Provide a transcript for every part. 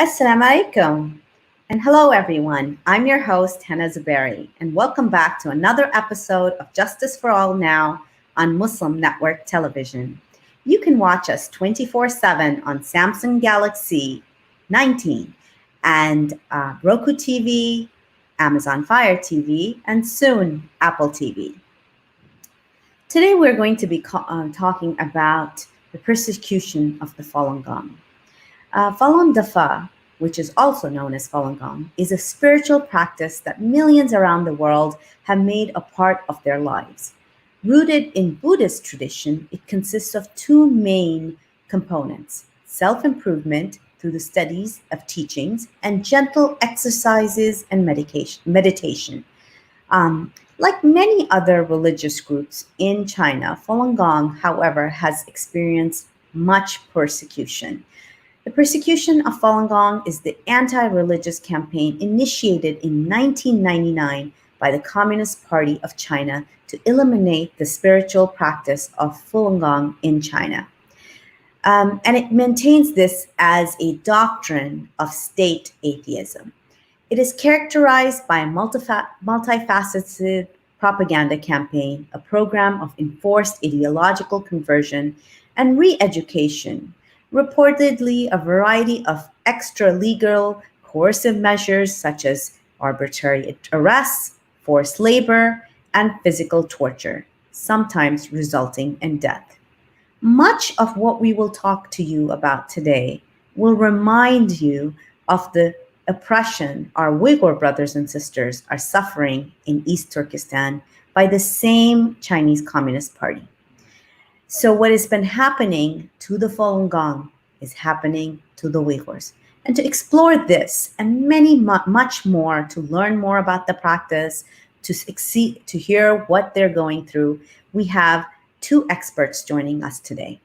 Assalamu alaikum. And hello, everyone. I'm your host, Hannah Zuberi, and welcome back to another episode of Justice for All Now on Muslim Network Television. You can watch us 24/7 on Samsung Galaxy 19 and Roku TV, Amazon Fire TV, and soon Apple TV. Today, we're going to be talking about the persecution of the Falun Gong. Falun Dafa, which is also known as Falun Gong, is a spiritual practice that millions around the world have made a part of their lives. Rooted in Buddhist tradition, it consists of two main components: self-improvement through the studies of teachings and gentle exercises and meditation. Like many other religious groups in China, Falun Gong, however, has experienced much persecution. The persecution of Falun Gong is the anti-religious campaign initiated in 1999 by the Communist Party of China to eliminate the spiritual practice of Falun Gong in China. And it maintains this as a doctrine of state atheism. It is characterized by a multifaceted propaganda campaign, a program of enforced ideological conversion and re-education, reportedly a variety of extralegal coercive measures such as arbitrary arrests, forced labor, and physical torture, sometimes resulting in death. Much of what we will talk to you about today will remind you of the oppression our Uyghur brothers and sisters are suffering in East Turkestan by the same Chinese Communist Party. So what has been happening to the Falun Gong is happening to the Uyghurs. And to explore this and much more, to learn more about the practice, to hear what they're going through, we have two experts joining us today.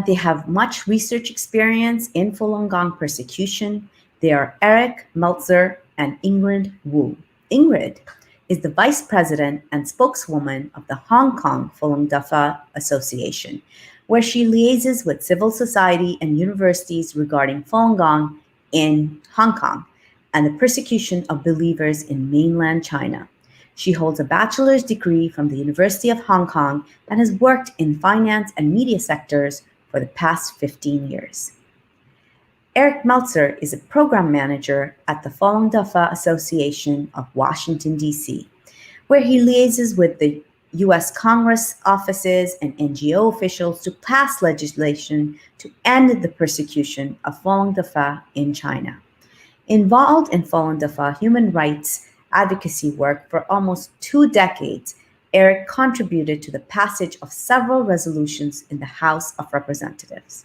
They have much research experience in Falun Gong persecution. They are Eric Meltzer and Ingrid Wu. Ingrid is the Vice President and spokeswoman of the Hong Kong Falun Dafa Association, where she liaises with civil society and universities regarding Falun Gong in Hong Kong and the persecution of believers in mainland China. She holds a bachelor's degree from the University of Hong Kong and has worked in finance and media sectors for the past 15 years. Eric Meltzer is a program manager at the Falun Dafa Association of Washington, D.C., where he liaises with the U.S. Congress offices and NGO officials to pass legislation to end the persecution of Falun Dafa in China. Involved in Falun Dafa human rights advocacy work for almost 2 decades, Eric contributed to the passage of several resolutions in the House of Representatives.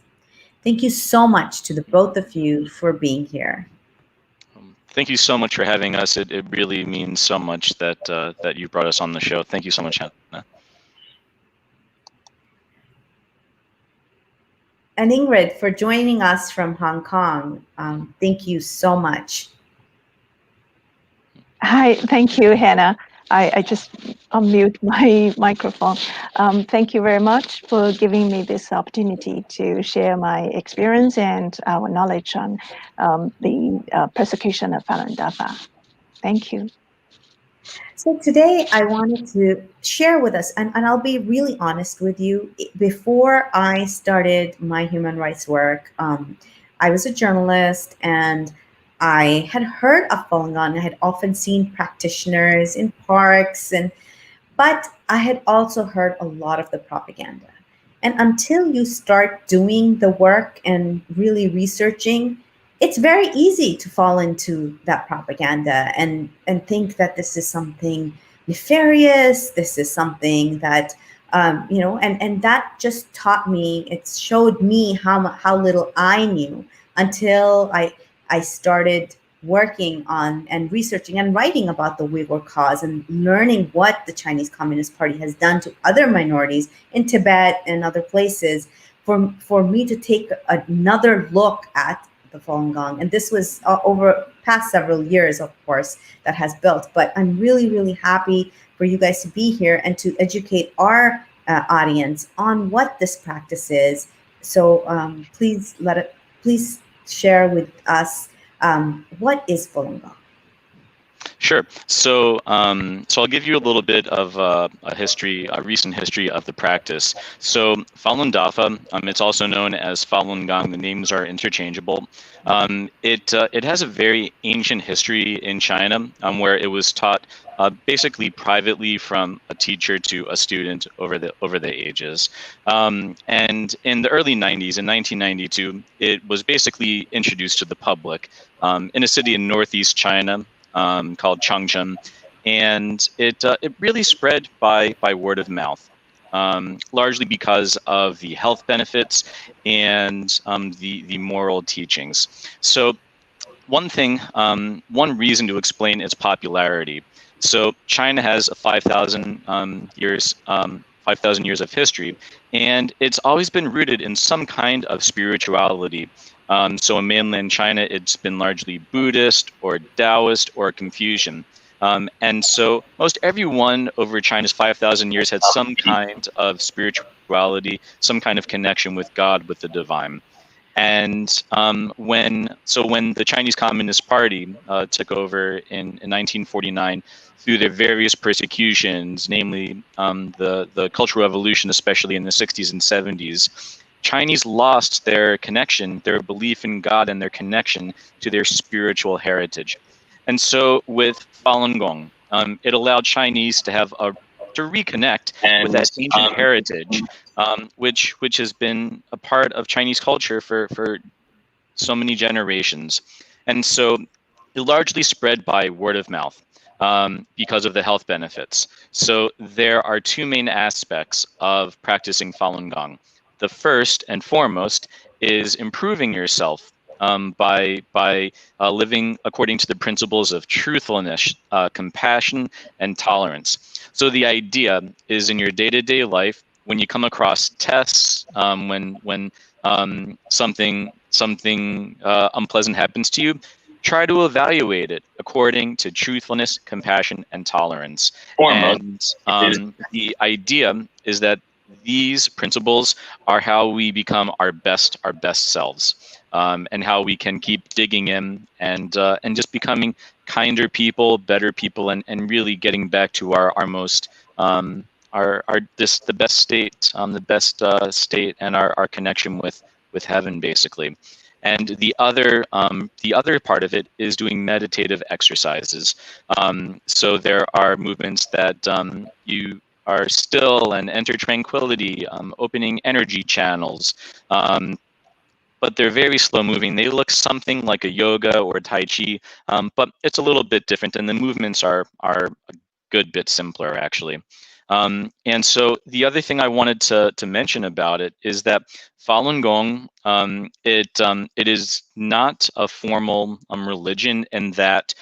Thank you so much to the both of you for being here. Thank you so much for having us. It really means so much that that you brought us on the show. Thank you so much, Hannah. And Ingrid, for joining us from Hong Kong. Thank you so much. Hi, thank you, Hannah. I just unmute my microphone. Thank you very much for giving me this opportunity to share my experience and our knowledge on the persecution of Falun Dafa. Thank you. So today I wanted to share with us, and I'll be really honest with you, before I started my human rights work, I was a journalist and I had heard of Falun Gong. I had often seen practitioners in parks, but I had also heard a lot of the propaganda. And until you start doing the work and really researching, it's very easy to fall into that propaganda and think that this is something nefarious. This is something that, and that just taught me, it showed me how little I knew until I started working on and researching and writing about the Uyghur cause and learning what the Chinese Communist Party has done to other minorities in Tibet and other places for me to take another look at the Falun Gong. And this was over past several years, of course, that has built. But I'm really, really happy for you guys to be here and to educate our audience on what this practice is. So please share with us what is Falun Gong? Sure. So, so I'll give you a little bit of a history, a recent history of the practice. So, Falun Dafa, it's also known as Falun Gong. The names are interchangeable. It has a very ancient history in China, where it was taught basically privately from a teacher to a student over the ages. And in the early 90s, in 1992, it was basically introduced to the public in a city in northeast China called Changchun, and it really spread by word of mouth, largely because of the health benefits and the moral teachings. So one thing, one reason to explain its popularity. So China has 5,000 years. 5,000 years of history, and it's always been rooted in some kind of spirituality. So in mainland China, it's been largely Buddhist or Taoist or Confucian. And so most everyone over China's 5,000 years had some kind of spirituality, some kind of connection with God, with the divine. And when the Chinese Communist Party took over in 1949, through their various persecutions, namely the Cultural Revolution, especially in the 60s and 70s, Chinese lost their connection, their belief in God, and their connection to their spiritual heritage. And so with Falun Gong, it allowed Chinese to reconnect with that ancient heritage, which has been a part of Chinese culture for so many generations. And so it largely spread by word of mouth because of the health benefits. So there are two main aspects of practicing Falun Gong. The first and foremost is improving yourself by living according to the principles of truthfulness, compassion, and tolerance. So the idea is in your day-to-day life, when you come across tests, when something unpleasant happens to you, try to evaluate it according to truthfulness, compassion, and tolerance. And the idea is that these principles are how we become our best selves, and how we can keep digging in and just becoming kinder people, better people, and really getting back to our most the best state and our connection with heaven, basically. And the other part of it is doing meditative exercises. So there are movements that you are still and enter tranquility, opening energy channels. But they're very slow moving. They look something like a yoga or a Tai Chi, but it's a little bit different, and the movements are a good bit simpler, actually. And so the other thing I wanted to mention about it is that Falun Gong, it is not a formal religion in that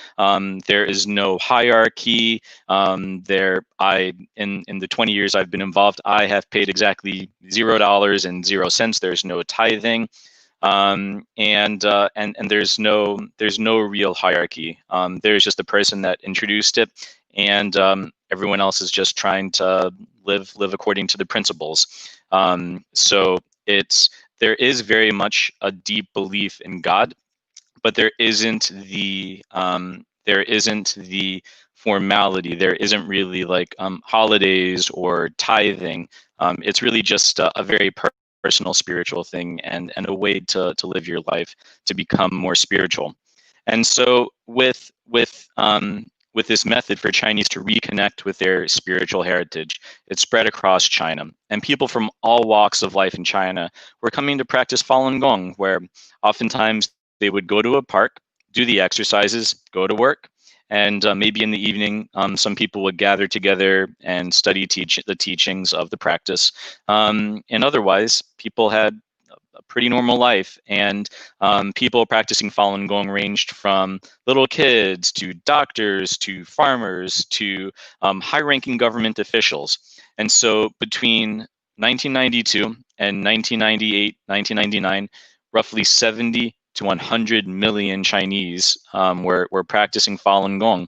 there is no hierarchy. In the 20 years I've been involved, I have paid exactly $0.00. There's no tithing. And there's no real hierarchy. There's just the person that introduced it, and everyone else is just trying to live according to the principles. So there is very much a deep belief in God, but there isn't the formality. There isn't really like holidays or tithing. It's really just a very personal spiritual thing, and a way to live your life to become more spiritual. And so with this method for Chinese to reconnect with their spiritual heritage, it spread across China, and people from all walks of life in China were coming to practice Falun Gong, where oftentimes they would go to a park, do the exercises, go to work, and maybe in the evening, some people would gather together and study the teachings of the practice. And otherwise, people had a pretty normal life. And people practicing Falun Gong ranged from little kids to doctors to farmers to high-ranking government officials. And so between 1992 and 1998, 1999, roughly 70 to 100 million Chinese were practicing Falun Gong.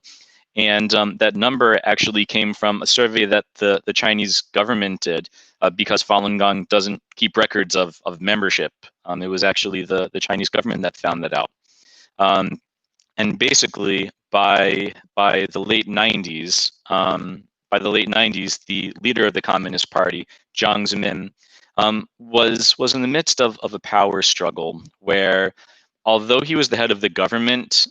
And that number actually came from a survey that the Chinese government did because Falun Gong doesn't keep records of membership. It was actually the Chinese government that found that out. And basically, by the late 90s, the leader of the Communist Party, Jiang Zemin, was in the midst of a power struggle where, although he was the head of the government,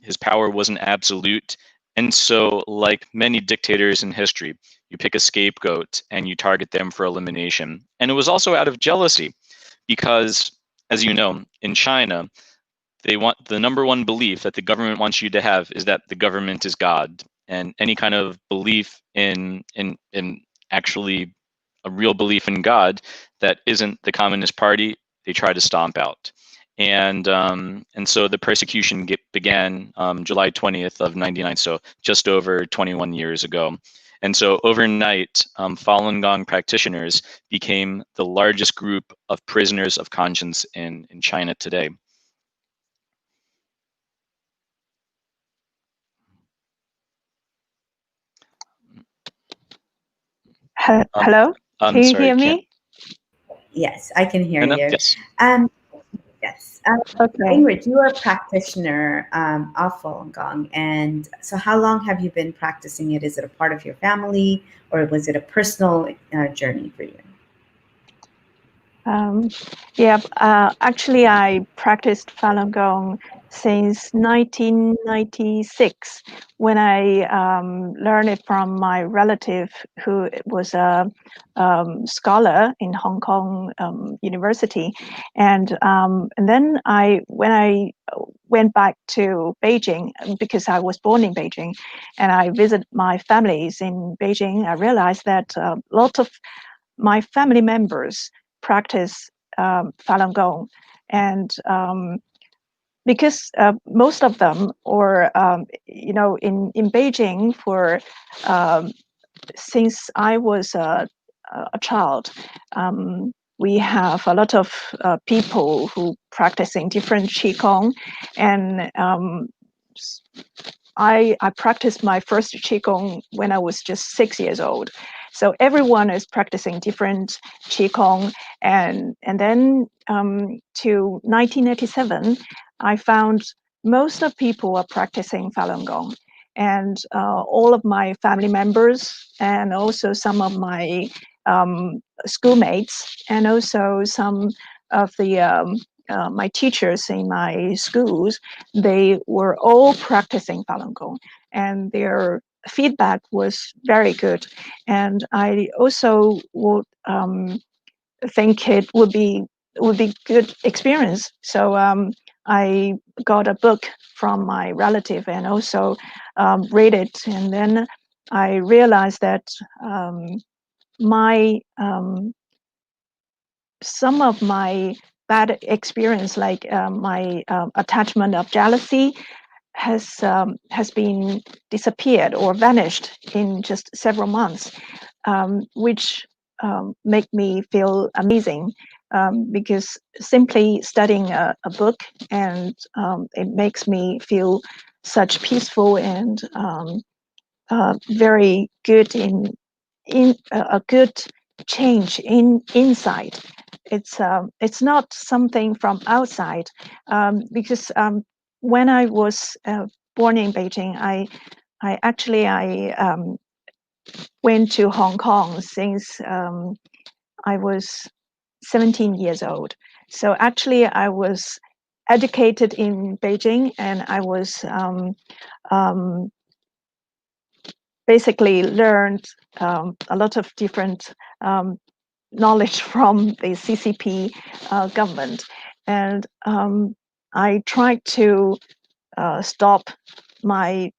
his power wasn't absolute. And so, like many dictators in history, you pick a scapegoat and you target them for elimination. And it was also out of jealousy because, as you know, in China, they want the number one belief that the government wants you to have is that the government is God, and any kind of belief in actually a real belief in God that isn't the Communist Party, they try to stomp out. And so the persecution began July 20th of 99, so just over 21 years ago. And so overnight, Falun Gong practitioners became the largest group of prisoners of conscience in China today. Hello? Can you hear me? Yes, I can hear you. Yes. Yes. Okay. Ingrid, you are a practitioner of Falun Gong. And so how long have you been practicing it? Is it a part of your family, or was it a personal journey for you? Actually, I practiced Falun Gong since 1996 when I learned it from my relative who was a scholar in Hong Kong University. And then when I went back to Beijing, because I was born in Beijing, and I visited my families in Beijing, I realized that a lot of my family members practice Falun Gong, and because most of them, or in Beijing, for since I was a child, we have a lot of people who practicing different qigong, and I practiced my first qigong when I was just 6 years old. So everyone is practicing different qigong, and then to 1987, I found most of people are practicing Falun Gong, and all of my family members, and also some of my schoolmates, and also some of the my teachers in my schools, they were all practicing Falun Gong, and their feedback was very good. And I also would think it would be good experience. So I got a book from my relative and also read it, and then I realized that some of my bad experience, like my attachment of jealousy, has been disappeared or vanished in just several months, which make me feel amazing, because simply studying a book, and it makes me feel such peaceful and very good in a good change inside. It's not something from outside, because when I was born in Beijing, I actually went to Hong Kong since I was 17 years old. So actually, I was educated in Beijing, and I was basically learned a lot of different knowledge from the CCP government, and I tried to stop my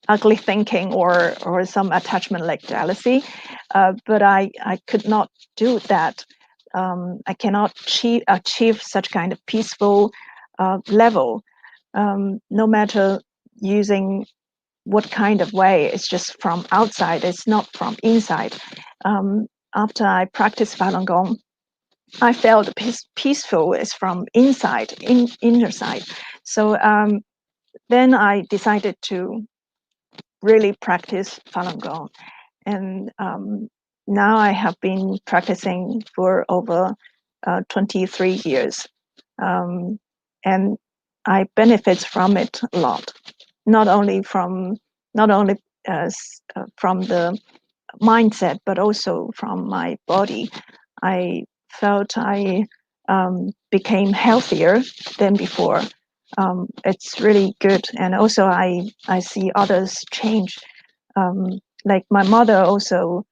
ugly thinking or some attachment like jealousy, but I could not do that. I cannot achieve such kind of peaceful level, no matter using what kind of way. It's just from outside, it's not from inside. After I practiced Falun Gong, I felt peaceful is from inside, inner side. So then I decided to really practice Falun Gong, and now I have been practicing for over 23 years, and I benefit from it a lot. Not only from from the mindset, but also from my body. I felt I became healthier than before. It's really good, and also I see others change. Like my mother also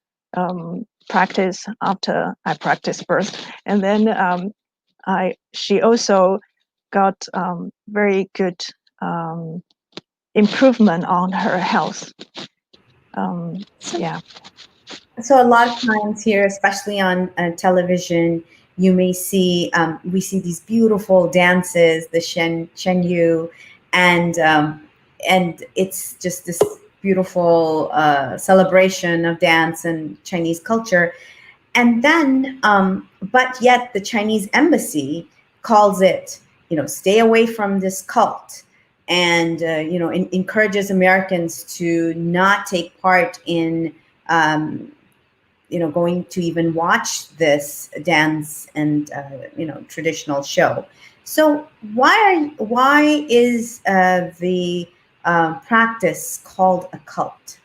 practiced after I practiced first, and then she also got very good improvement on her health. Yeah. So a lot of times here, especially on television, you may see we see these beautiful dances, the Shen Yu, and it's just this beautiful celebration of dance and Chinese culture. And then, but yet the Chinese embassy calls it, stay away from this cult, and encourages Americans to not take part in going to even watch this dance and traditional show. So why is the practice called a cult?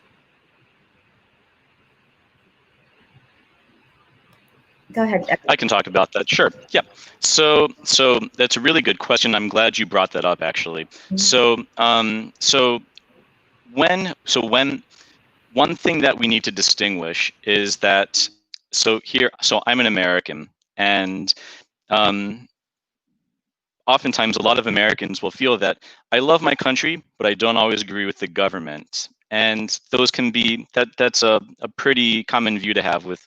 Go ahead. I can talk about that. Sure. Yeah. So that's a really good question. I'm glad you brought that up, actually. Mm-hmm. So when one thing that we need to distinguish is that so I'm an American, and oftentimes a lot of Americans will feel that I love my country, but I don't always agree with the government. And those can be that's a pretty common view to have with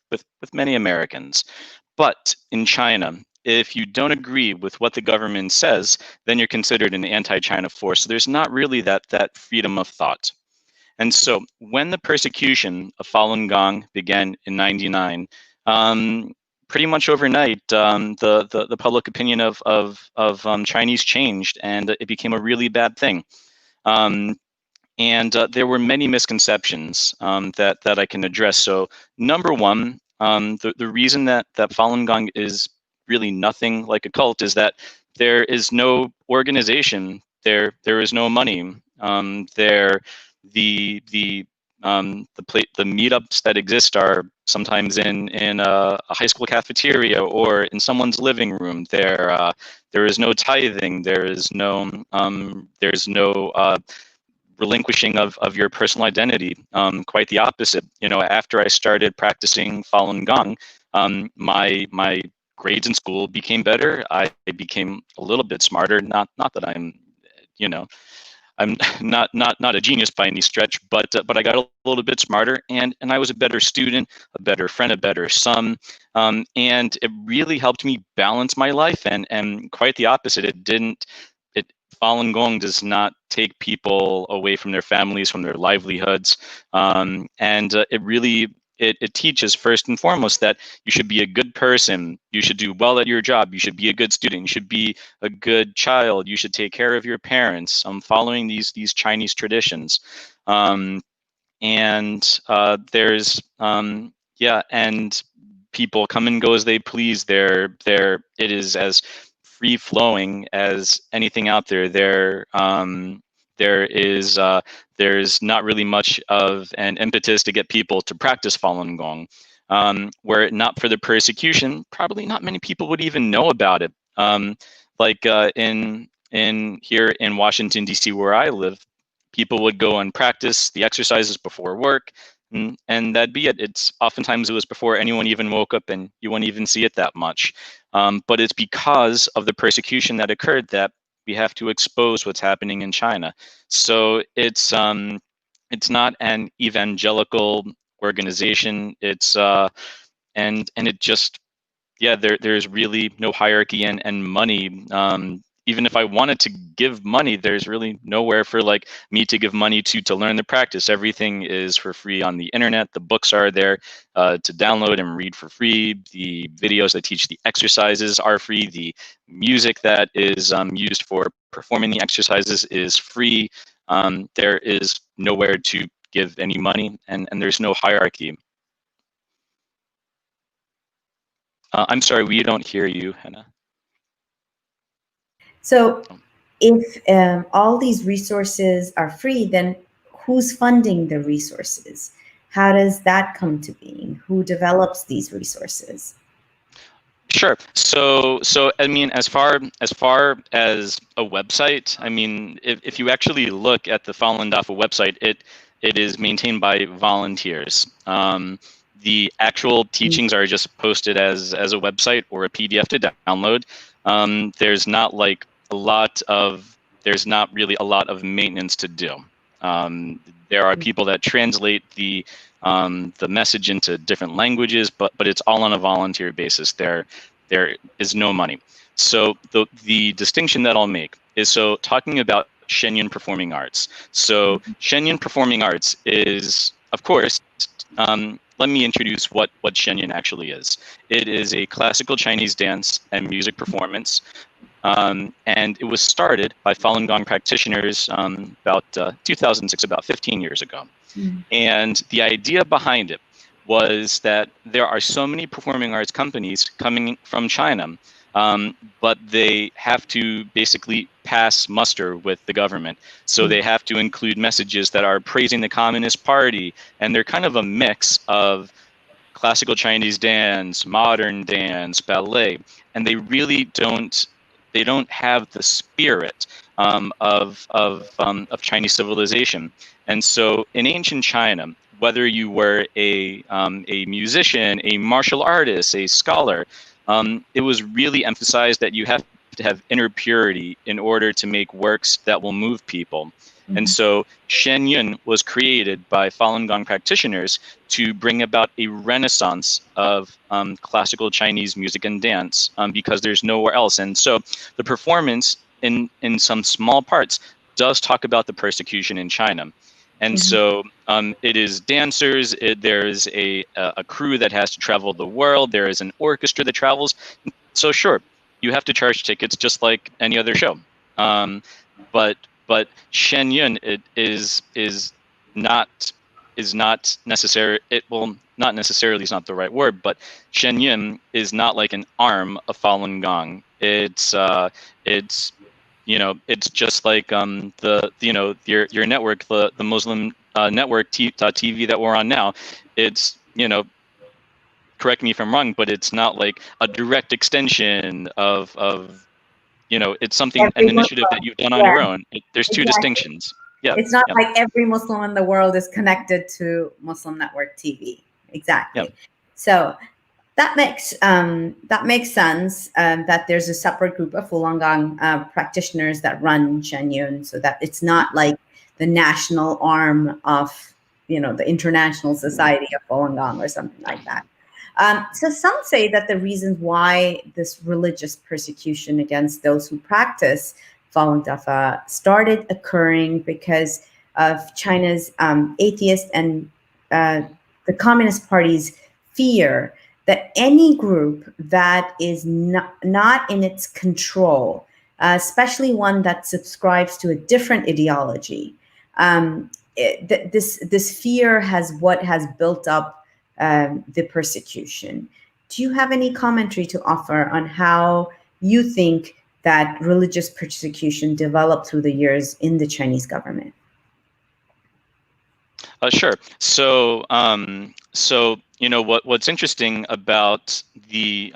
many Americans. But in China, if you don't agree with what the government says, then you're considered an anti-China force. So there's not really that freedom of thought. And so when the persecution of Falun Gong began in '99, pretty much overnight, the public opinion of Chinese changed, and it became a really bad thing. And there were many misconceptions that I can address. So number one, the reason that Falun Gong is really nothing like a cult is that there is no organization, there is no money. The meetups that exist are sometimes in a high school cafeteria or in someone's living room. There is no tithing. There's no relinquishing of your personal identity. Quite the opposite. After I started practicing Falun Gong, my grades in school became better. I became a little bit smarter. Not that I'm not a genius by any stretch, but I got a little bit smarter, and I was a better student, a better friend, a better son, and it really helped me balance my life. And quite the opposite. Falun Gong does not take people away from their families, from their livelihoods, and it teaches first and foremost that you should be a good person, you should do well at your job, you should be a good student, you should be a good child, you should take care of your parents, following these Chinese traditions. And there's and people come and go as they please. It is as free flowing as anything out there. There's not really much of an impetus to get people to practice Falun Gong. Were it not for the persecution, probably not many people would even know about it. In here in Washington, D.C., where I live, people would go and practice the exercises before work, and that'd be it. Oftentimes it was before anyone even woke up, and you wouldn't even see it that much. But it's because of the persecution that occurred that we have to expose what's happening in China. So it's not an evangelical organization. And it just, there's really no hierarchy and money. Even if I wanted to give money, there's really nowhere for me to give money to learn the practice. Everything is for free on the internet. The books are there to download and read for free. The videos that teach the exercises are free. The music that is used for performing the exercises is free. There is nowhere to give any money, and there's no hierarchy. I'm sorry, we don't hear you, Hannah. So if all these resources are free, then who's funding the resources? How does that come to being? Who develops these resources? Sure. So I mean, as far as a website, I mean, if you actually look at the Falun Dafa website, it is maintained by volunteers. The actual teachings are just posted as a website or a PDF to download. There's not like there's not really a lot of maintenance to do. There are people that translate the message into different languages, but it's all on a volunteer basis. There is no money. So the distinction that I'll make is, so talking about Shenyun performing arts. So Shenyun performing arts is, of course, let me introduce what Shenyun actually is. It is a classical Chinese dance and music performance. And it was started by Falun Gong practitioners about 2006, about 15 years ago. And the idea behind it was that there are so many performing arts companies coming from China, but they have to basically pass muster with the government. So they have to include messages that are praising the Communist Party, and they're kind of a mix of classical Chinese dance, modern dance, ballet, and they really don't have the spirit of Chinese civilization. And so in ancient China, whether you were a musician, a martial artist, a scholar, it was really emphasized that you have to have inner purity in order to make works that will move people. And so Shenyun was created by Falun Gong practitioners to bring about a renaissance of classical Chinese music and dance, because there's nowhere else. And so the performance in some small parts does talk about the persecution in China. And so it is dancers, there's a crew that has to travel the world, there is an orchestra that travels. So sure, you have to charge tickets just like any other show. But Shenyun is not necessary. It will not necessarily is not the right word, but Shenyun is not like an arm of Falun Gong. It's it's just like your network, the Muslim network TV that we're on now. It's correct me if I'm wrong, but it's not like a direct extension of it's something, an initiative that you've done on your own. There's two distinctions. Yeah. It's not like every Muslim in the world is connected to Muslim Network TV. Exactly. Yeah. So that makes sense, that there's a separate group of Falun Gong practitioners that run Shenyun, so that it's not like the national arm of the International Society of Falun Gong or something like that. So some say that the reasons why this religious persecution against those who practice Falun Dafa started occurring because of China's atheist and the Communist Party's fear that any group that is not in its control, especially one that subscribes to a different ideology, this fear has built up the persecution. Do you have any commentary to offer on how you think that religious persecution developed through the years in the Chinese government? Sure. So what's interesting about the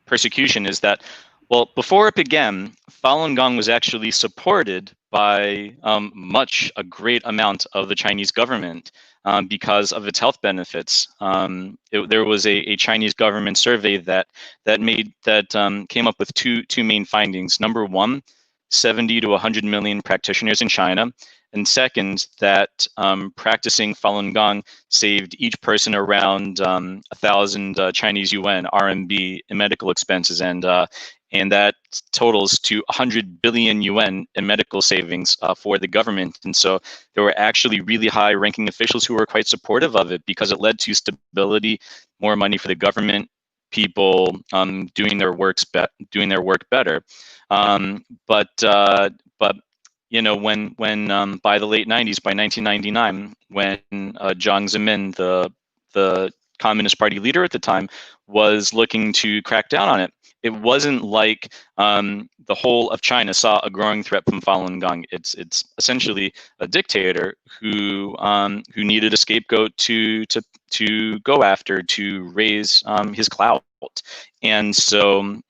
persecution is that, well, before it began, Falun Gong was actually supported by a great amount of the Chinese government because of its health benefits. There was a Chinese government survey that came up with two main findings. Number one, 70 to 100 million practitioners in China. And second, that practicing Falun Gong saved each person around 1,000 Chinese yuan, RMB, in medical expenses, and that totals to 100 billion yuan in medical savings for the government. And so there were actually really high-ranking officials who were quite supportive of it because it led to stability, more money for the government, people doing their work better. But when by the late 90s, by 1999, when Jiang Zemin, the Communist Party leader at the time, was looking to crack down on it. It wasn't like the whole of China saw a growing threat from Falun Gong. It's essentially a dictator who needed a scapegoat to go after, to raise his clout. And so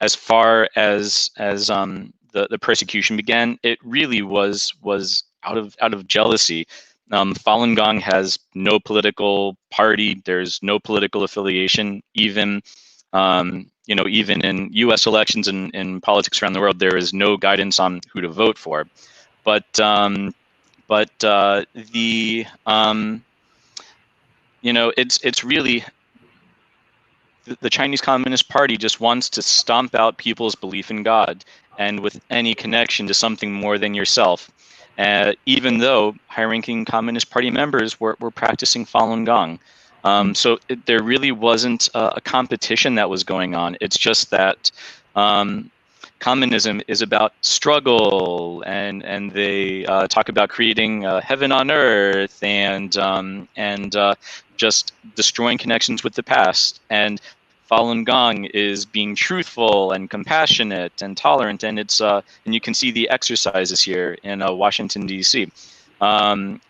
as far as the persecution began, it really was out of jealousy. Falun Gong has no political party. There's no political affiliation. Even even in U.S. elections and in politics around the world, there is no guidance on who to vote for. But it's really the Chinese Communist Party just wants to stomp out people's belief in God and with any connection to something more than yourself. Even though high-ranking Communist Party members were practicing Falun Gong. So there really wasn't a competition that was going on. It's just that communism is about struggle, and they talk about creating heaven on earth and just destroying connections with the past. And Falun Gong is being truthful and compassionate and tolerant, and it's and you can see the exercises here in Washington D.C. So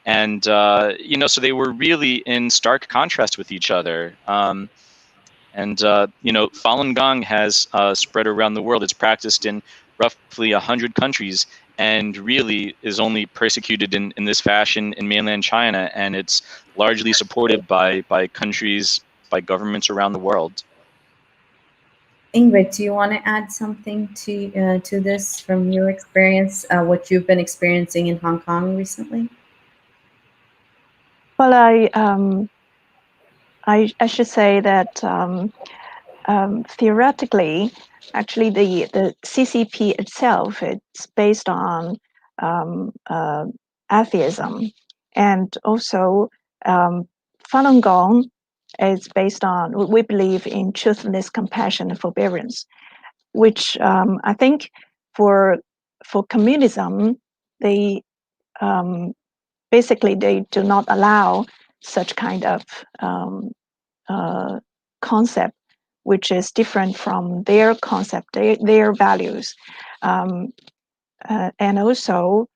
they were really in stark contrast with each other. Falun Gong has spread around the world. It's practiced in roughly 100 countries, and really is only persecuted in this fashion in mainland China, and it's largely supported by countries, by governments around the world. Ingrid, do you want to add something to this from your experience, what you've been experiencing in Hong Kong recently? Well, I should say that theoretically, actually, the CCP itself, it's based on atheism, and also Falun Gong is based on, we believe in truthfulness, compassion, and forbearance, which I think for communism, they basically they do not allow such kind of concept, which is different from their concept, their values. And also,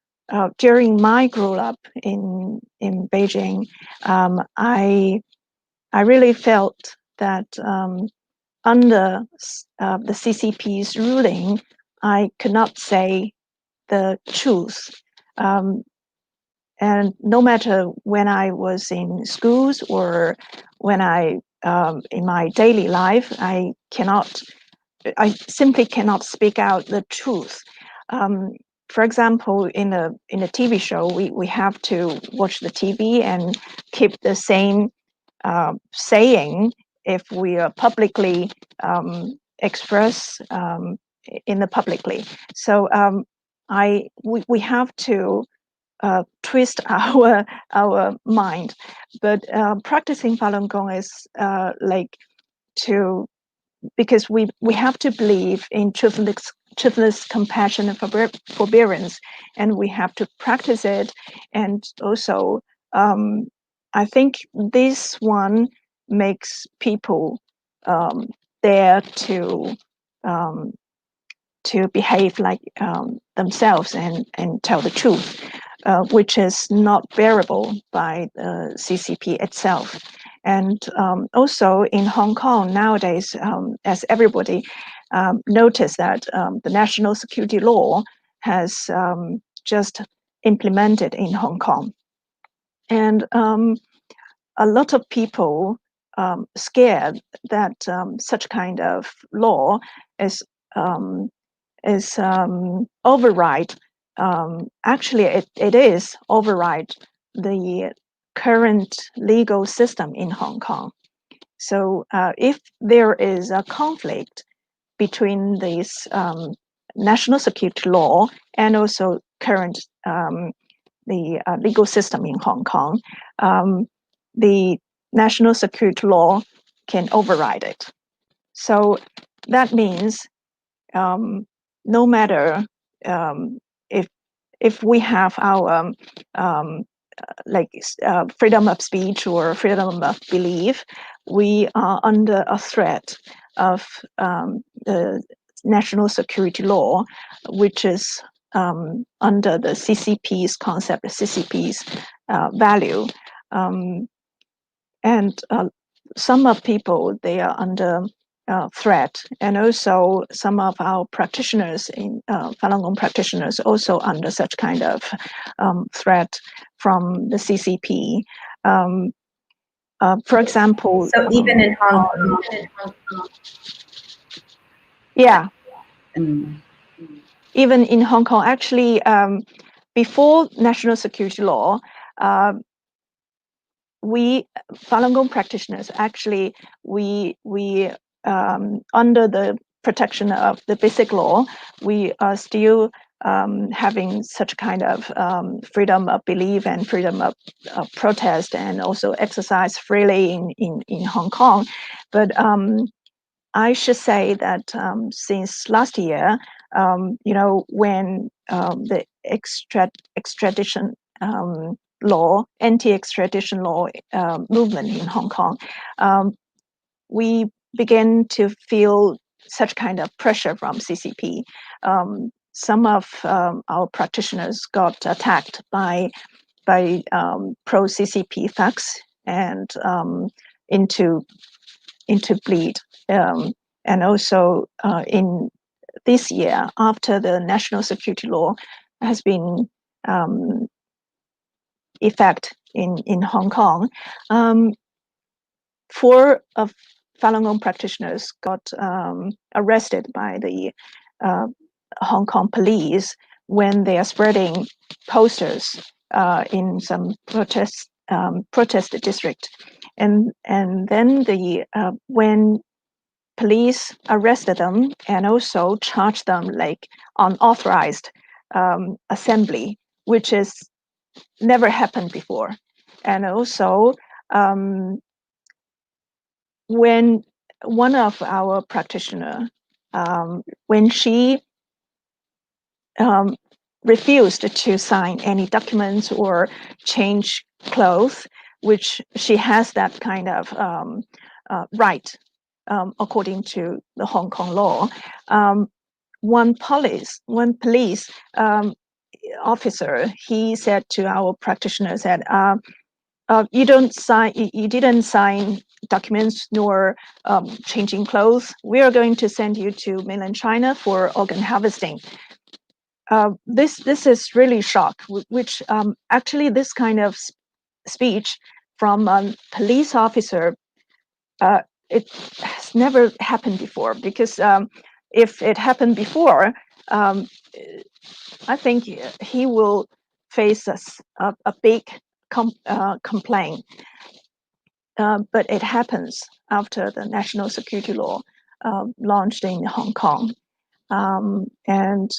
during my grow up in Beijing, I really felt that under the CCP's ruling, I could not say the truth. And no matter when I was in schools or when I in my daily life, I simply cannot speak out the truth. For example, in a TV show, we have to watch the TV and keep the same saying if we are publicly express in the publicly. So we have to twist our mind, but practicing Falun Gong is because we have to believe in truthfulness, compassion, and forbearance, and we have to practice it. And also, I think this one makes people dare to behave like themselves and tell the truth, which is not bearable by the CCP itself. And also in Hong Kong nowadays, as everybody noticed that the national security law has just implemented in Hong Kong. And a lot of people scared that such kind of law is override. Actually, it is override the current legal system in Hong Kong. So if there is a conflict between this national security law and also current the legal system in Hong Kong, the national security law can override it. So that means no matter if we have our freedom of speech or freedom of belief, we are under a threat of the national security law, which is under the CCP's concept, CCP's value. And some of people, they are under threat, and also some of our practitioners in Falun Gong practitioners also under such kind of threat from the CCP. For example, so even in Hong Kong, yeah, even in Hong Kong, actually, before national security law, we Falun Gong practitioners, actually, we under the protection of the basic law, we are still having such kind of freedom of belief and freedom of protest, and also exercise freely in Hong Kong. But I should say that since last year, when the extradition law, anti-extradition law movement in Hong Kong, we began to feel such kind of pressure from CCP. Some of our practitioners got attacked by pro-CCP thugs and into bleed. And also in this year, after the national security law has been effect in Hong Kong, 4 of Falun Gong practitioners got arrested by the Hong Kong police when they are spreading posters in some protest district, and then when police arrested them and also charged them like unauthorized assembly, which is never happened before. And also when one of our practitioner, when she refused to sign any documents or change clothes, which she has that kind of right according to the Hong Kong law, one police officer, he said to our practitioners that you didn't sign documents nor changing clothes. We are going to send you to mainland China for organ harvesting. This is really shock, which actually this kind of speech from a police officer, it has never happened before, because if it happened before, I think he will face a big complaint. But it happens after the national security law launched in Hong Kong. And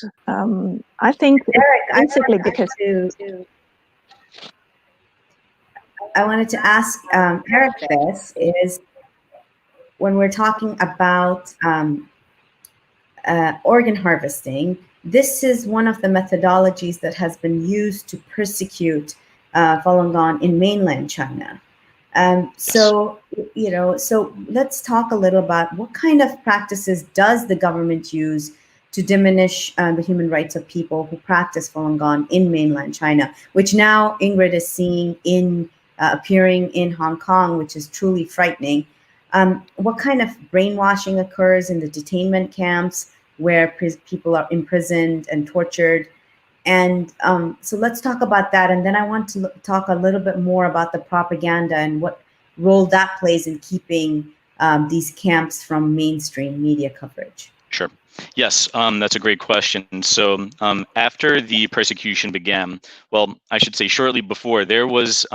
I think Eric, basically because I wanted to ask Eric this, is when we're talking about organ harvesting, this is one of the methodologies that has been used to persecute Falun Gong in mainland China. So let's talk a little about what kind of practices does the government use to diminish the human rights of people who practice Falun Gong in mainland China, which now Ingrid is seeing appearing in Hong Kong, which is truly frightening. What kind of brainwashing occurs in the detainment camps where people are imprisoned and tortured? And so let's talk about that. And then I want to talk a little bit more about the propaganda and what role that plays in keeping these camps from mainstream media coverage. Sure. Yes, that's a great question. So after the persecution began, well, I should say shortly before, there was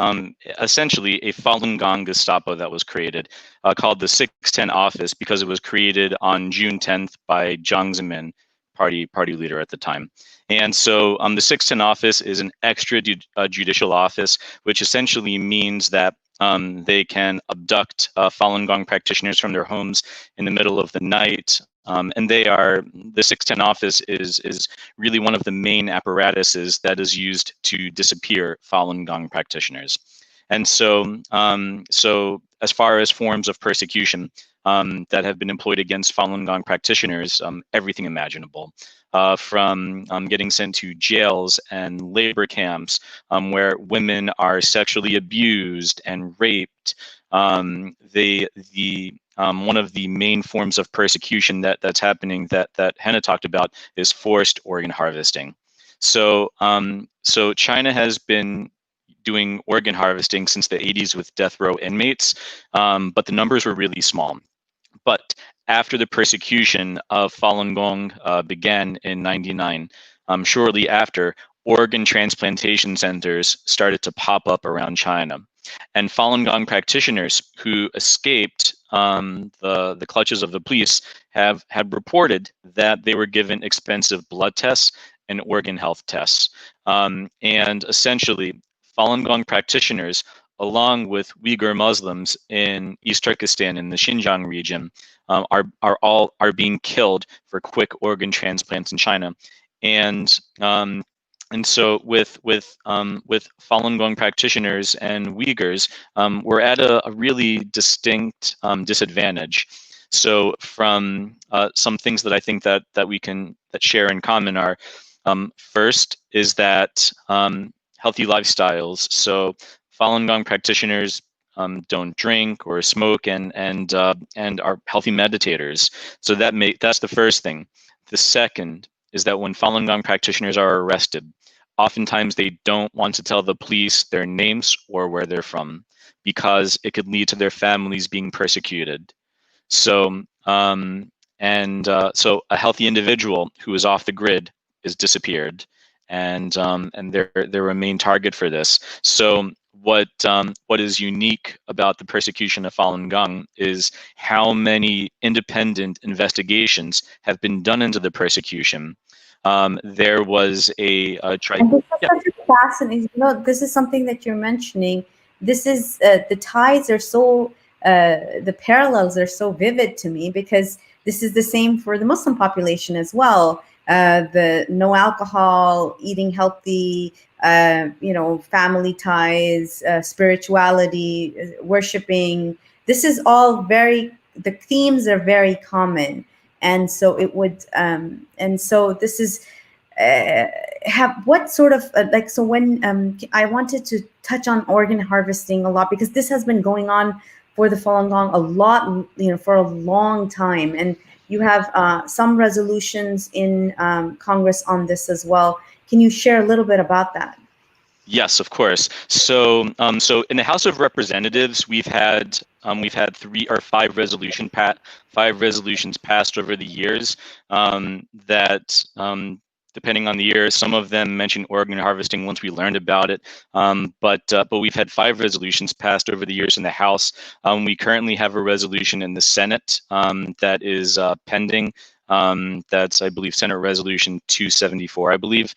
essentially a Falun Gong Gestapo that was created called the 610 Office, because it was created on June 10th by Jiang Zemin, party leader at the time. And so the 610 Office is an extrajudicial office, which essentially means that they can abduct Falun Gong practitioners from their homes in the middle of the night. And the 610 Office is really one of the main apparatuses that is used to disappear Falun Gong practitioners. And so as far as forms of persecution that have been employed against Falun Gong practitioners, everything imaginable. From getting sent to jails and labor camps where women are sexually abused and raped. One of the main forms of persecution that's happening that Henna talked about is forced organ harvesting. So China has been doing organ harvesting since the 80s with death row inmates, but the numbers were really small. But after the persecution of Falun Gong began in '99, shortly after, organ transplantation centers started to pop up around China. And Falun Gong practitioners who escaped the clutches of the police had reported that they were given expensive blood tests and organ health tests. And essentially, Falun Gong practitioners, along with Uyghur Muslims in East Turkestan in the Xinjiang region, are being killed for quick organ transplants in China. And so with Falun Gong practitioners and Uyghurs, we're at a really distinct disadvantage. So from some things that I think that we can share in common are, first is that healthy lifestyles. So Falun Gong practitioners don't drink or smoke and are healthy meditators. So that's the first thing. The second is that when Falun Gong practitioners are arrested, oftentimes they don't want to tell the police their names or where they're from because it could lead to their families being persecuted. So so a healthy individual who is off the grid is disappeared, and they're a main target for this. So what is unique about the persecution of Falun Gong is how many independent investigations have been done into the persecution. There was a and this is such a fascinating. This is something that you're mentioning. This is the ties are so the parallels are so vivid to me, because this is the same for the Muslim population as well. The no alcohol, eating healthy, family ties, spirituality, worshiping. This is all the themes are very common. And so this is, what sort of, so when, I wanted to touch on organ harvesting a lot, because this has been going on for the Falun Gong a lot, for a long time. And you have some resolutions in Congress on this as well. Can you share a little bit about that? Yes, of course. So in the House of Representatives, we've had 3 or 5 resolutions passed over the years that, depending on the year, some of them mention organ harvesting once we learned about it. But we've had 5 resolutions passed over the years in the House. We currently have a resolution in the Senate that is pending. That's, I believe, Senate Resolution 274, I believe.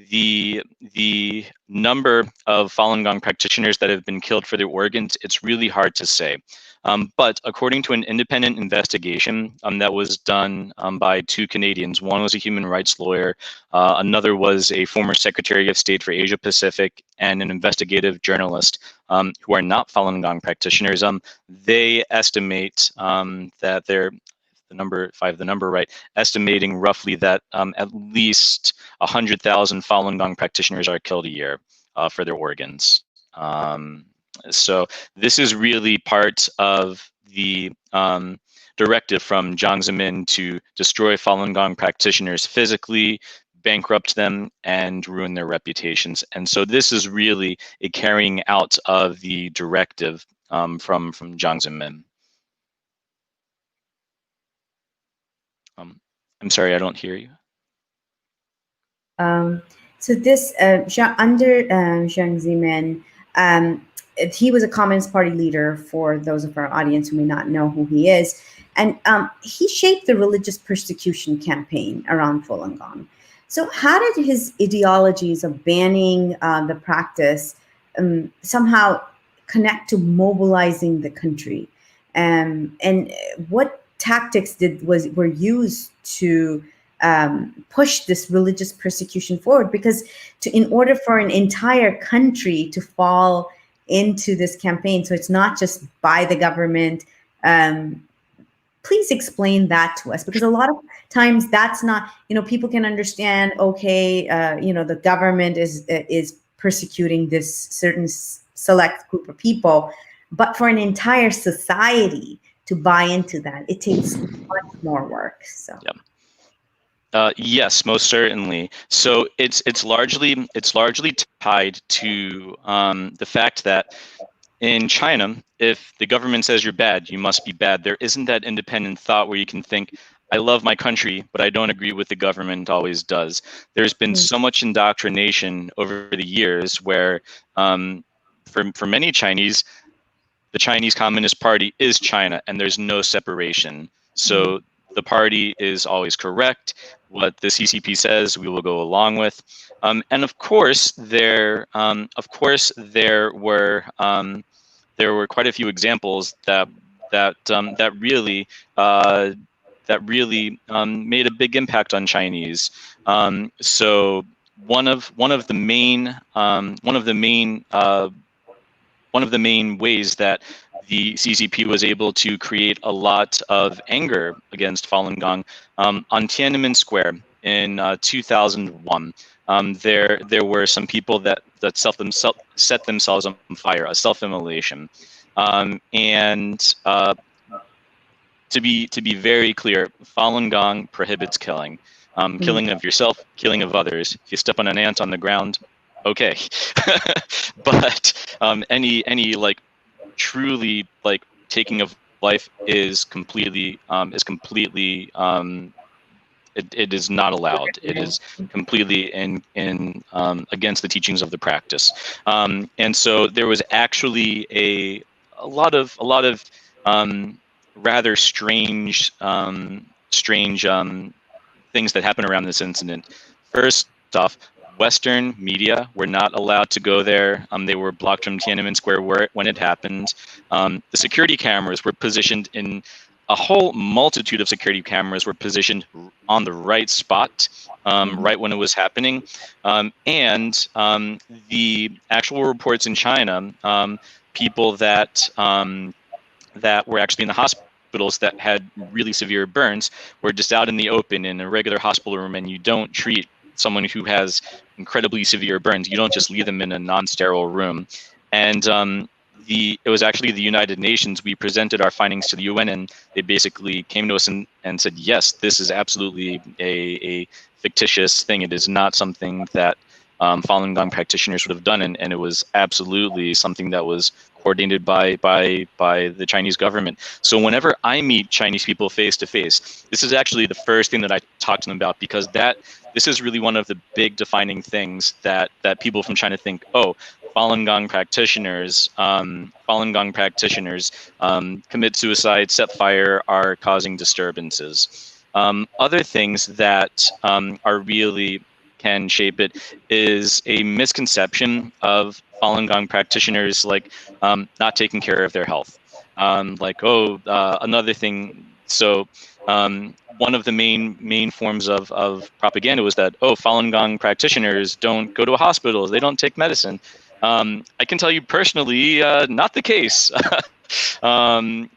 The number of Falun Gong practitioners that have been killed for their organs, it's really hard to say. But according to an independent investigation that was done by 2 Canadians, one was a human rights lawyer, another was a former Secretary of State for Asia Pacific, and an investigative journalist who are not Falun Gong practitioners, they estimate that they're estimating roughly that at least 100,000 Falun Gong practitioners are killed a year for their organs. So this is really part of the directive from Jiang Zemin to destroy Falun Gong practitioners physically, bankrupt them, and ruin their reputations. And so this is really a carrying out of the directive from Jiang Zemin. I'm sorry, I don't hear you. So this under Jiang Zemin, he was a Communist Party leader, for those of our audience who may not know who he is. And he shaped the religious persecution campaign around Falun Gong. So how did his ideologies of banning the practice somehow connect to mobilizing the country? And what tactics were used to push this religious persecution forward, because in order for an entire country to fall into this campaign, so it's not just by the government. Please explain that to us, because a lot of times that's not, people can understand, okay, the government is persecuting this certain select group of people, but for an entire society to buy into that, it takes much more work. So. Yeah. Yes, most certainly. So it's largely tied to the fact that in China, if the government says you're bad, you must be bad. There isn't that independent thought where you can think, I love my country, but I don't agree with the government always does. There's been so much indoctrination over the years where for many Chinese, the Chinese Communist Party is China and there's no separation. So the party is always correct. What the CCP says, we will go along with. And of course, there were quite a few examples that really made a big impact on Chinese. So one of the main ways that the CCP was able to create a lot of anger against Falun Gong on Tiananmen Square in 2001. There were some people that set themselves on fire, a selfimmolation, and to be very clear, Falun Gong prohibits killing, killing of yourself, killing of others. If you step on an ant on the ground, okay, but any like truly like taking of life is completely it is not allowed. It is completely in against the teachings of the practice. And so there was actually a lot of rather strange things that happened around this incident. First off, Western media were not allowed to go there. They were blocked from Tiananmen Square when it happened. The security cameras were positioned in a whole multitude of security cameras were positioned on the right spot, right when it was happening. And the actual reports in China, people that were actually in the hospitals that had really severe burns were just out in the open in a regular hospital room, and you don't treat someone who has incredibly severe burns. You don't just leave them in a non-sterile room. And it was actually the United Nations. We presented our findings to the UN, and they basically came to us and said, yes, this is absolutely a fictitious thing. It is not something that Falun Gong practitioners would have done, and it was absolutely something that was coordinated by the Chinese government. So whenever I meet Chinese people face to face, this is actually the first thing that I talk to them about, because this is really one of the big defining things that people from China think, oh, Falun Gong practitioners commit suicide, set fire, are causing disturbances. Other things that are really can shape it is a misconception of Falun Gong practitioners, like not taking care of their health. Another thing. So one of the main forms of propaganda was that, oh, Falun Gong practitioners don't go to hospitals, they don't take medicine. I can tell you personally, not the case. Not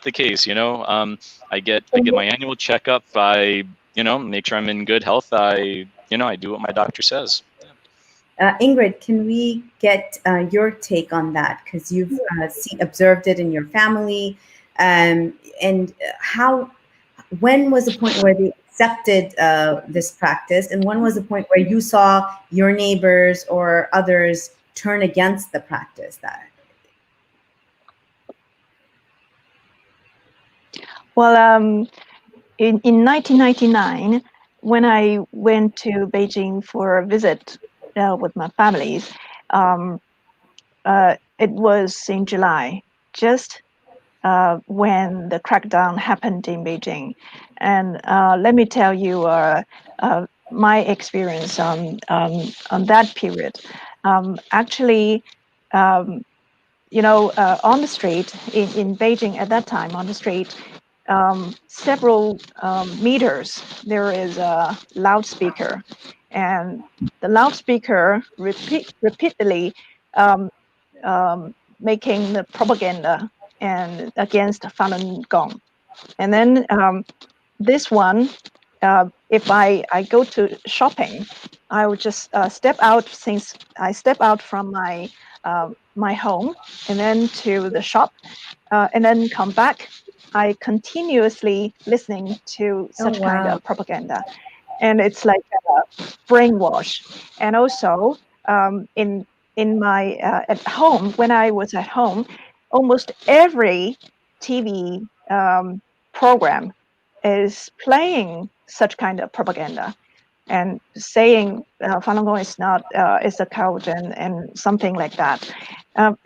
the case. I get my annual checkup. I make sure I'm in good health. I do what my doctor says. Ingrid, can we get your take on that? Because you've observed it in your family, and when was the point where they accepted this practice, and when was the point where you saw your neighbors or others turn against the practice? Well, in 1999, when I went to Beijing for a visit with my families, it was in July, just when the crackdown happened in Beijing. And let me tell you my experience on that period. Actually, on the street in Beijing at that time, on the street, several meters, there is a loudspeaker, and the loudspeaker repeatedly um, making the propaganda and against Falun Gong. And then this one, if I go to shopping, I would just step out. Since I step out from my home and then to the shop, and then come back, I continuously listening to such kind wow. of propaganda, and it's like a brainwash. And also in my at home, when I was at home, almost every TV program is playing such kind of propaganda and saying Falun Gong is not is a cult and something like that.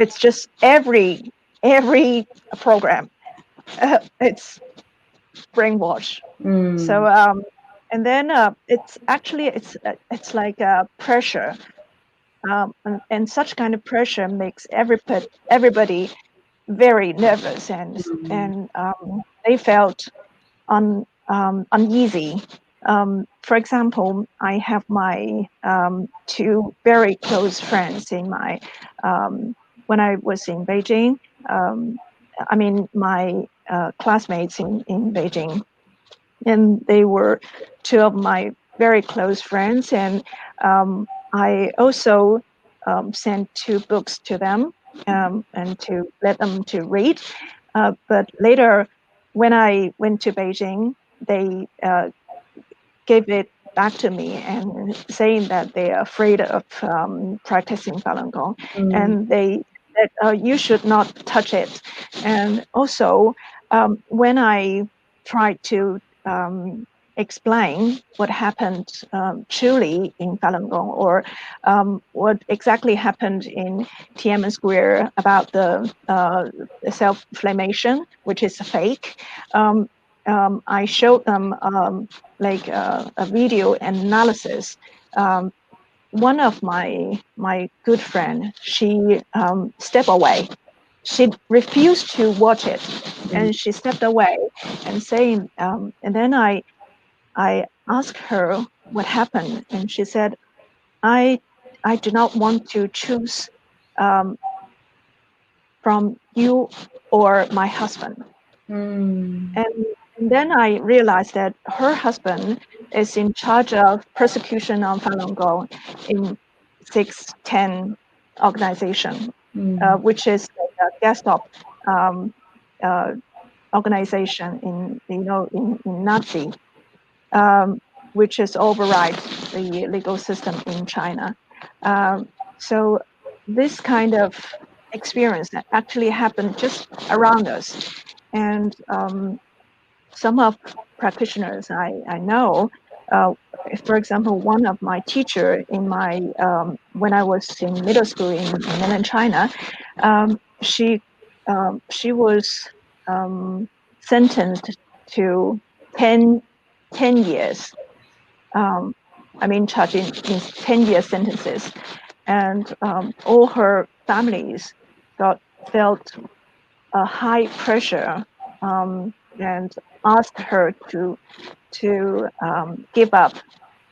It's just every program. It's brainwash. So and then it's actually it's like a pressure, and such kind of pressure makes everybody very nervous, and they felt uneasy. For example, I have my two very close friends in my when I was in Beijing. I mean, my classmates in Beijing, and they were two of my very close friends. And I also sent two books to them, and to let them to read. But later, when I went to Beijing, they gave it back to me and saying that they are afraid of practicing Falun Gong, and they said you should not touch it. And also, when I tried to explain what happened truly in Falun Gong, or what exactly happened in Tiananmen Square about the self-flammation, which is fake, I showed them like a video analysis. One of my good friend, she stepped away. She refused to watch it, and she stepped away and saying, and then I asked her what happened, and she said, I do not want to choose from you or my husband. And then I realized that her husband is in charge of persecution on Falun Gong in 610 organization, which is like a desktop organization in Nazi, which is override the legal system in China. So this kind of experience that actually happened just around us, and some of practitioners I know, for example, one of my teacher in my when I was in middle school in mainland China, she was sentenced to 10 years. I mean, charged in 10-year sentences, and all her families felt a high pressure, and asked her to give up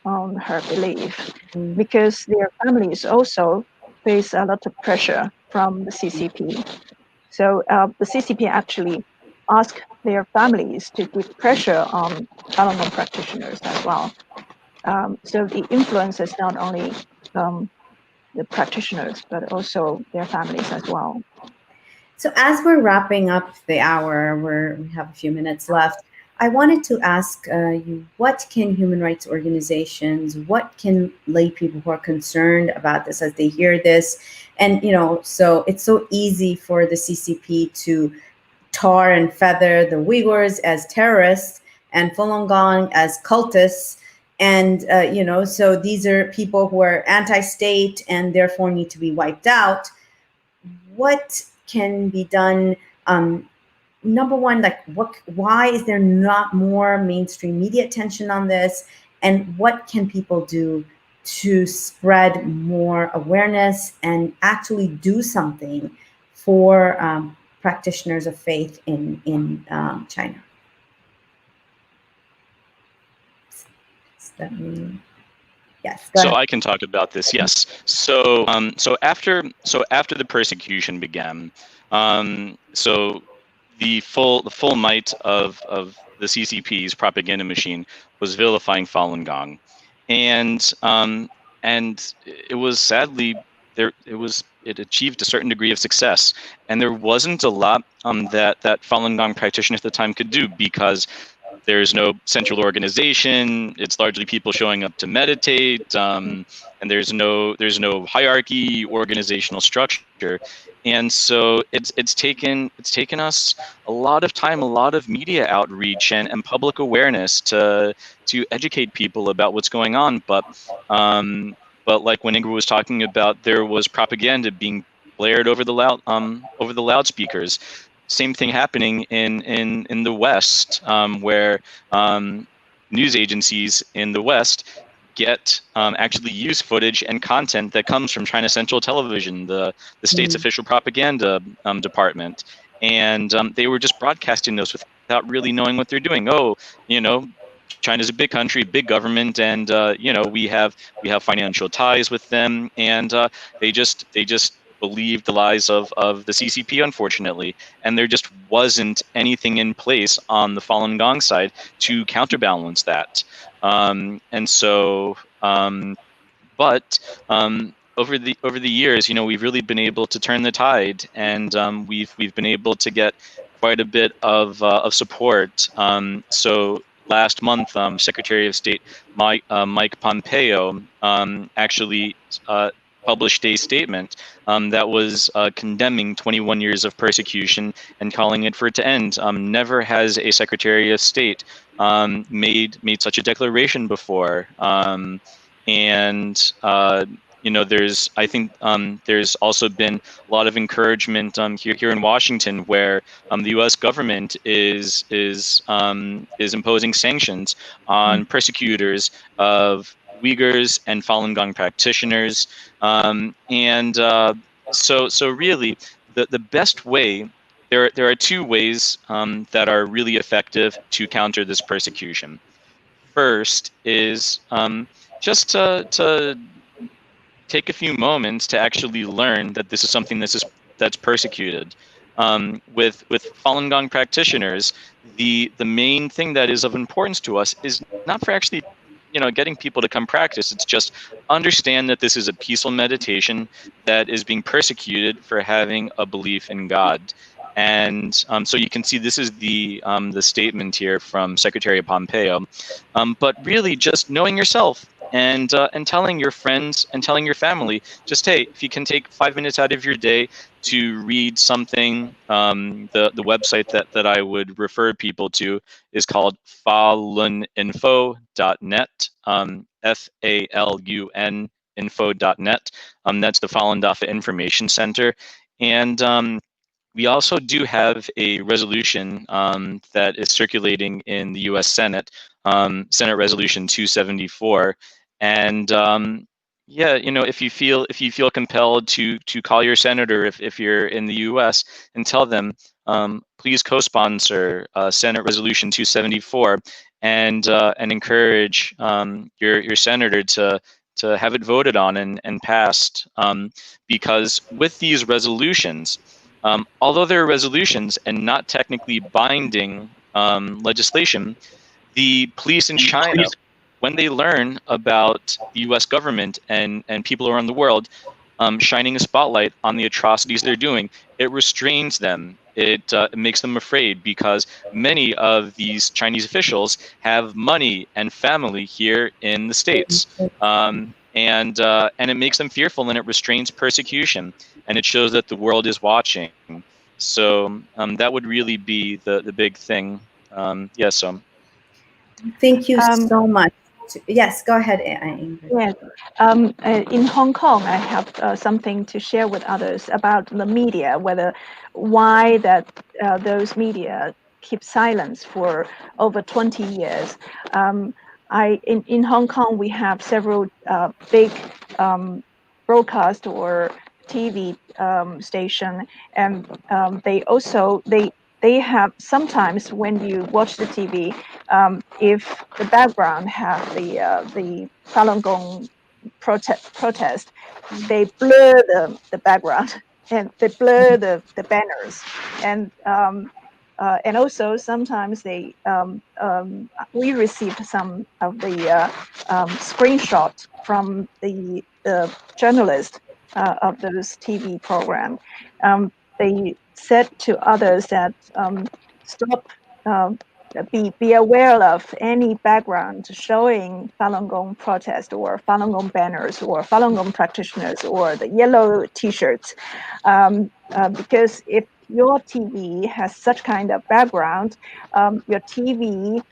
on her belief, because their families also face a lot of pressure from the CCP. So the CCP actually asked their families to give pressure on Falun Gong practitioners as well. So the influence is not only the practitioners, but also their families as well. So as we're wrapping up the hour, we have a few minutes left, I wanted to ask you, what can human rights organizations, what can lay people who are concerned about this as they hear this? And, so it's so easy for the CCP to tar and feather the Uyghurs as terrorists and Falun Gong as cultists. And, so these are people who are anti-state and therefore need to be wiped out. What can be done? Number one, like why is there not more mainstream media attention on this? And what can people do to spread more awareness and actually do something for practitioners of faith in China? let me, yes, go So ahead. I can talk about this. Yes. So after the persecution began, so the full might of the CCP's propaganda machine was vilifying Falun Gong, and it was sadly it achieved a certain degree of success, and there wasn't a lot that Falun Gong practitioners at the time could do, because there's no central organization. It's largely people showing up to meditate, and there's no hierarchy, organizational structure, and so it's taken us a lot of time, a lot of media outreach and public awareness to educate people about what's going on. But like when Ingrid was talking about, there was propaganda being blared over the loudspeakers. Same thing happening in the West, where news agencies in the West get actually use footage and content that comes from China Central Television, the state's official propaganda department, and they were just broadcasting those without really knowing what they're doing. Oh, China's a big country, big government, and we have financial ties with them, and they just believed the lies of the CCP, unfortunately, and there just wasn't anything in place on the Falun Gong side to counterbalance that. And so, but over the years, we've really been able to turn the tide, and we've been able to get quite a bit of support. So last month, Secretary of State Mike Pompeo actually published a statement that was condemning 21 years of persecution and calling it for it to end. Never has a Secretary of State made such a declaration before. I think there's also been a lot of encouragement here in Washington, where the U.S. government is imposing sanctions on persecutors of Uyghurs and Falun Gong practitioners, so really the best way. There are two ways that are really effective to counter this persecution. First is just to take a few moments to actually learn that this is something that's persecuted. With Falun Gong practitioners, the main thing that is of importance to us is not for actually getting people to come practice. It's just understand that this is a peaceful meditation that is being persecuted for having a belief in God. And so you can see this is the statement here from Secretary Pompeo. But really, just knowing yourself and telling your friends and telling your family, just, hey, if you can take 5 minutes out of your day to read something, the website that I would refer people to is called faluninfo.net, FALUN info.net. That's the Falun Dafa Information Center. And we also do have a resolution that is circulating in the U.S. Senate, Senate Resolution 274, and if you feel compelled to call your senator if you're in the U.S. and tell them, please co-sponsor Senate Resolution 274, and encourage your senator to have it voted on and passed, because with these resolutions, although they're resolutions and not technically binding legislation, the police in China, when they learn about the U.S. government and people around the world shining a spotlight on the atrocities they're doing, it restrains them. It makes them afraid, because many of these Chinese officials have money and family here in the States. And it makes them fearful, and it restrains persecution, and it shows that the world is watching. So that would really be the big thing. Thank you so much. Yes, go ahead, Ingrid. Yes. In Hong Kong, I have something to share with others about the media, why those media keep silence for over 20 years. In Hong Kong, we have several big broadcast or TV station, and they they have sometimes when you watch the TV, if the background have the Falun Gong protest, they blur the background and they blur the banners, and also sometimes they we received some of the screenshots from the journalist of those TV program. They said to others that stop, be aware of any background showing Falun Gong protest or Falun Gong banners or Falun Gong practitioners or the yellow T-shirts, because if your TV has such kind of background, your TV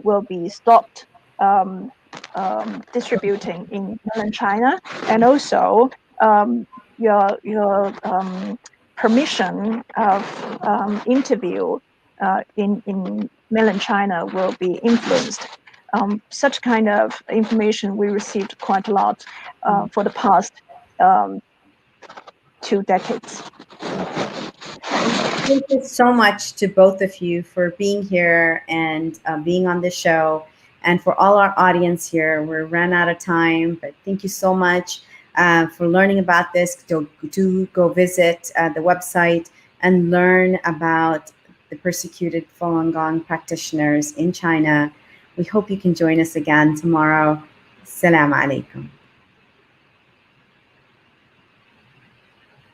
will be stopped distributing in mainland China, and also your permission of interview in mainland China will be influenced. Such kind of information we received quite a lot for the past 2 decades. Thank you so much to both of you for being here and being on the show. And for all our audience here, we're ran out of time, but thank you so much for learning about this. Do go visit the website and learn about the persecuted Falun Gong practitioners in China. We hope you can join us again tomorrow. Assalamu alaikum.